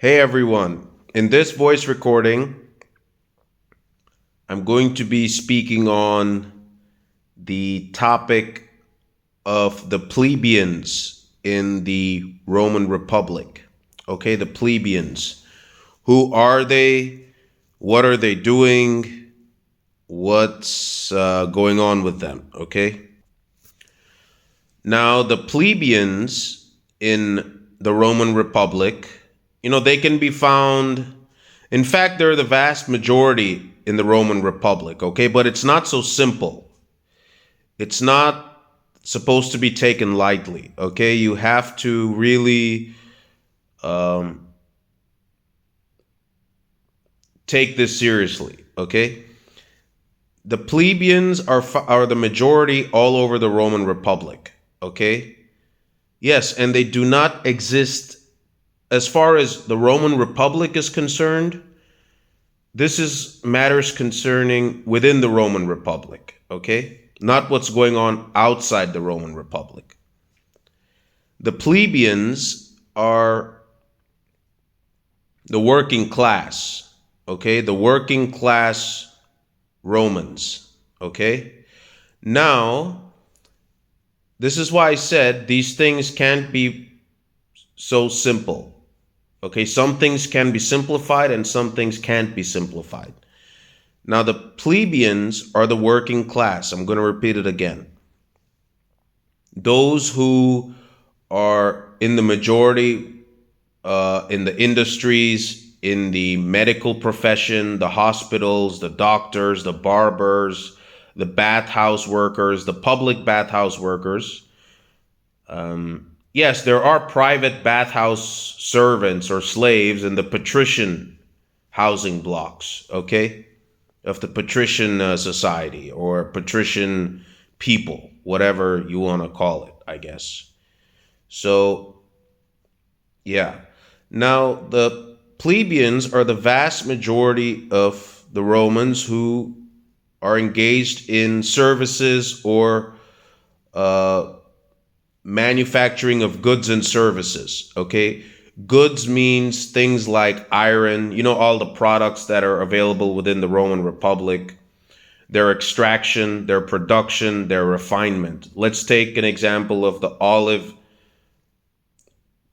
Hey everyone, in this voice recording, I'm going to be speaking on the topic of the plebeians in the Roman Republic. Okay, the plebeians. Who are they? What are they doing? What's going on with them? Okay. Now, the plebeians in the Roman Republic, they can be found. In fact, they're the vast majority in the Roman Republic, okay? But it's not so simple. It's not supposed to be taken lightly, okay? You have to really take this seriously, okay? The plebeians are the majority all over the Roman Republic, okay? Yes, and they do not exist as far as the Roman Republic is concerned. This is matters concerning within the Roman Republic, okay? Not what's going on outside the Roman Republic. The plebeians are the working class, okay? The working class Romans, okay? Now, this is why I said these things can't be so simple, okay? Some things can be simplified and some things can't be simplified. Now, the plebeians are the working class. I'm going to repeat it again. Those who are in the majority in the industries, in the medical profession, the hospitals, the doctors, the barbers, the bathhouse workers, the public bathhouse workers. Yes, there are private bathhouse servants or slaves in the patrician housing blocks, okay? Of the patrician society or patrician people, whatever you want to call it, I guess. So, yeah. Now, the plebeians are the vast majority of the Romans who are engaged in services or manufacturing of goods and services, okay? Goods means things like iron, all the products that are available within the Roman Republic, their extraction, their production, their refinement. Let's take an example of the olive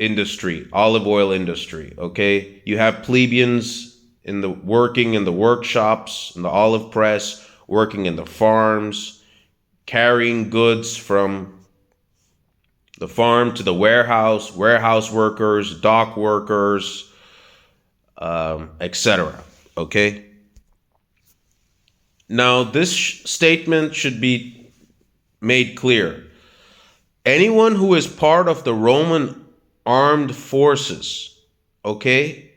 oil industry, okay? You have plebeians working in the workshops, in the olive press, working in the farms, carrying goods from the farm to the warehouse workers, dock workers, etc. Okay. Now, this statement should be made clear. Anyone who is part of the Roman armed forces, okay,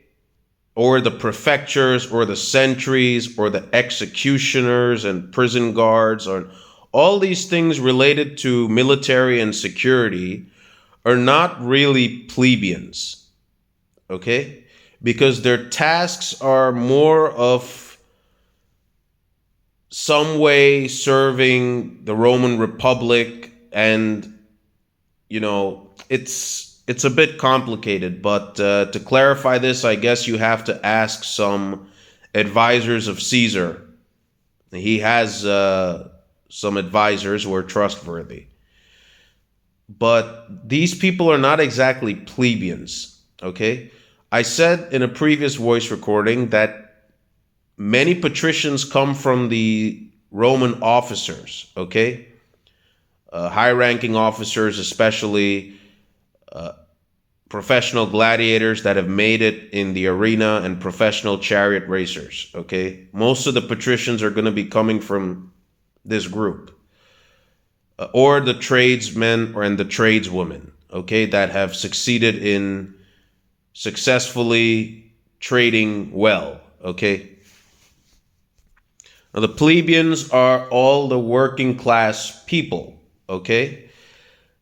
or the prefectures, or the sentries, or the executioners and prison guards, or all these things related to military and security are not really plebeians, okay? Because their tasks are more of some way serving the Roman Republic, and it's a bit complicated, but to clarify this, I guess you have to ask some advisors of Caesar. He has some advisors who are trustworthy. But these people are not exactly plebeians, okay? I said in a previous voice recording that many patricians come from the Roman officers, okay? High-ranking officers, especially professional gladiators that have made it in the arena, and professional chariot racers, okay? Most of the patricians are going to be coming from this group. Or the tradesmen and the tradeswomen, okay, that have succeeded in successfully trading well, okay? Now, the plebeians are all the working class people, okay?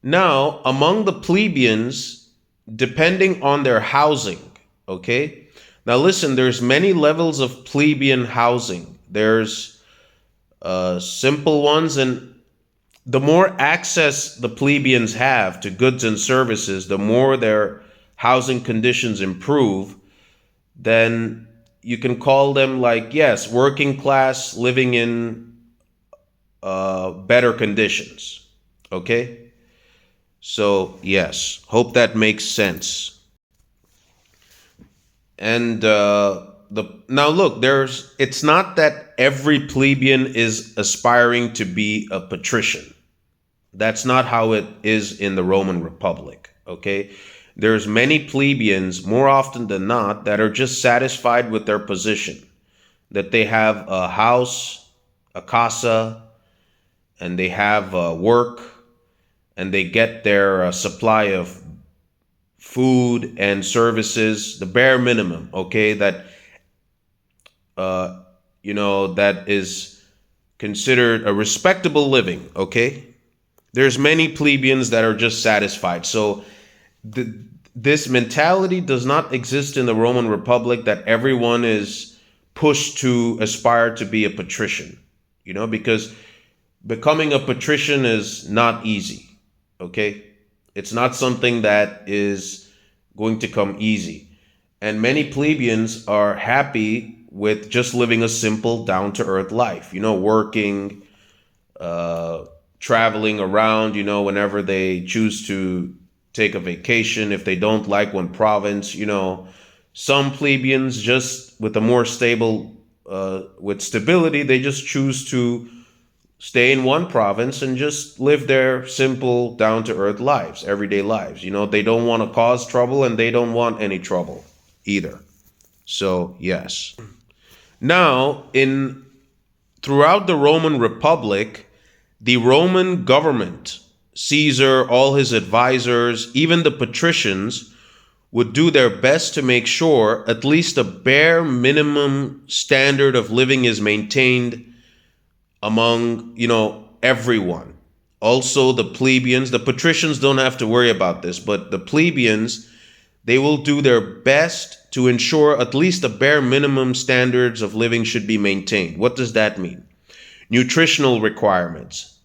Now, among the plebeians, depending on their housing, okay? Now, listen, there's many levels of plebeian housing. There's simple ones, and the more access the plebeians have to goods and services, the more their housing conditions improve, then you can call them, like, yes, working class living in better conditions. Okay? So, yes, hope that makes sense. And the now look, it's not that every plebeian is aspiring to be a patrician. That's not how it is in the Roman Republic. Okay? There's many plebeians, more often than not, that are just satisfied with their position, that they have a house, a casa, and they have work, and they get their supply of food and services, the bare minimum, okay, that uh, that is considered a respectable living, okay? There's many plebeians that are just satisfied. So th- this mentality does not exist in the Roman Republic, that everyone is pushed to aspire to be a patrician, because becoming a patrician is not easy, okay? It's not something that is going to come easy. And many plebeians are happy with just living a simple, down to earth life, working, uh, traveling around, whenever they choose to take a vacation. If they don't like one province, some plebeians just with a more stable, with stability, they just choose to stay in one province and just live their simple, down to earth lives, everyday lives. They don't want to cause trouble and they don't want any trouble either. So, yes. Now, in throughout the Roman Republic, the Roman government, Caesar, all his advisors, even the patricians, would do their best to make sure at least a bare minimum standard of living is maintained among, everyone. Also, the plebeians, the patricians don't have to worry about this, but the plebeians, they will do their best to ensure at least the bare minimum standards of living should be maintained. What does that mean? Nutritional requirements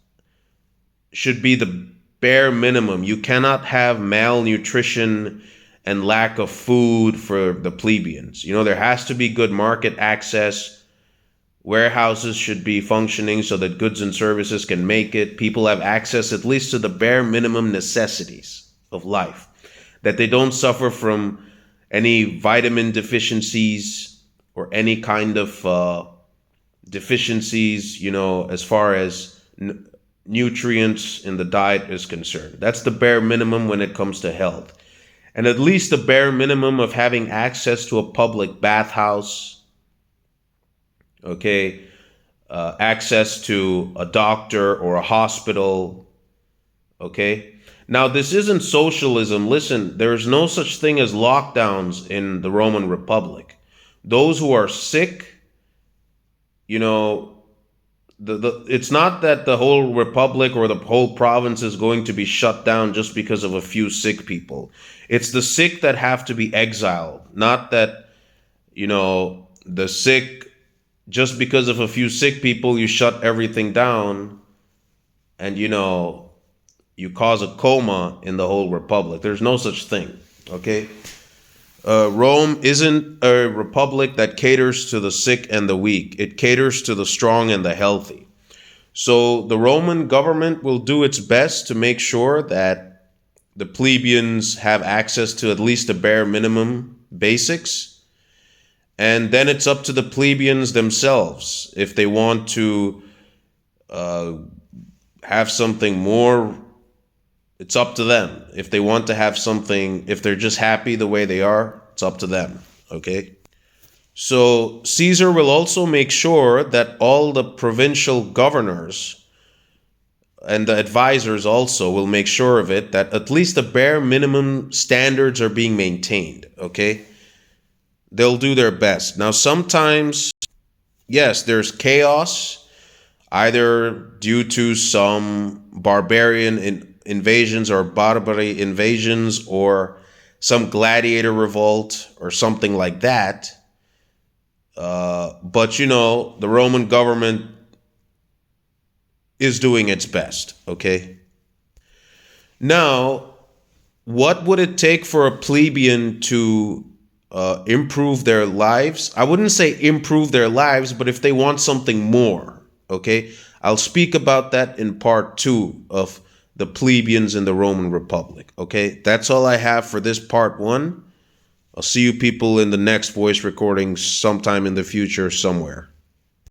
should be the bare minimum. You cannot have malnutrition and lack of food for the plebeians. There has to be good market access. Warehouses should be functioning so that goods and services can make it. People have access at least to the bare minimum necessities of life, that they don't suffer from any vitamin deficiencies or any kind of deficiencies, as far as nutrients in the diet is concerned. That's the bare minimum when it comes to health. And at least the bare minimum of having access to a public bathhouse, okay, access to a doctor or a hospital, okay? Now, this isn't socialism. Listen, there's no such thing as lockdowns in the Roman Republic. Those who are sick, you know, it's not that the whole republic or the whole province is going to be shut down just because of a few sick people. It's the sick that have to be exiled, not that, the sick, just because of a few sick people, you shut everything down and, you cause a coma in the whole republic. There's no such thing, okay? Rome isn't a republic that caters to the sick and the weak. It caters to the strong and the healthy. So the Roman government will do its best to make sure that the plebeians have access to at least the bare minimum basics. And then it's up to the plebeians themselves if they want to have something more. It's up to them. If they want to have something, if they're just happy the way they are, it's up to them. Okay? So Caesar will also make sure that all the provincial governors and the advisors also will make sure of it, that at least the bare minimum standards are being maintained. Okay? They'll do their best. Now, sometimes, yes, there's chaos, either due to some barbarian invasions or barbary invasions or some gladiator revolt or something like that. But, the Roman government is doing its best, okay? Now, what would it take for a plebeian to improve their lives. I wouldn't say improve their lives, but if they want something more, okay? I'll speak about that in part 2 of the plebeians in the Roman Republic, okay? That's all I have for this part 1. I'll see you people in the next voice recording sometime in the future somewhere.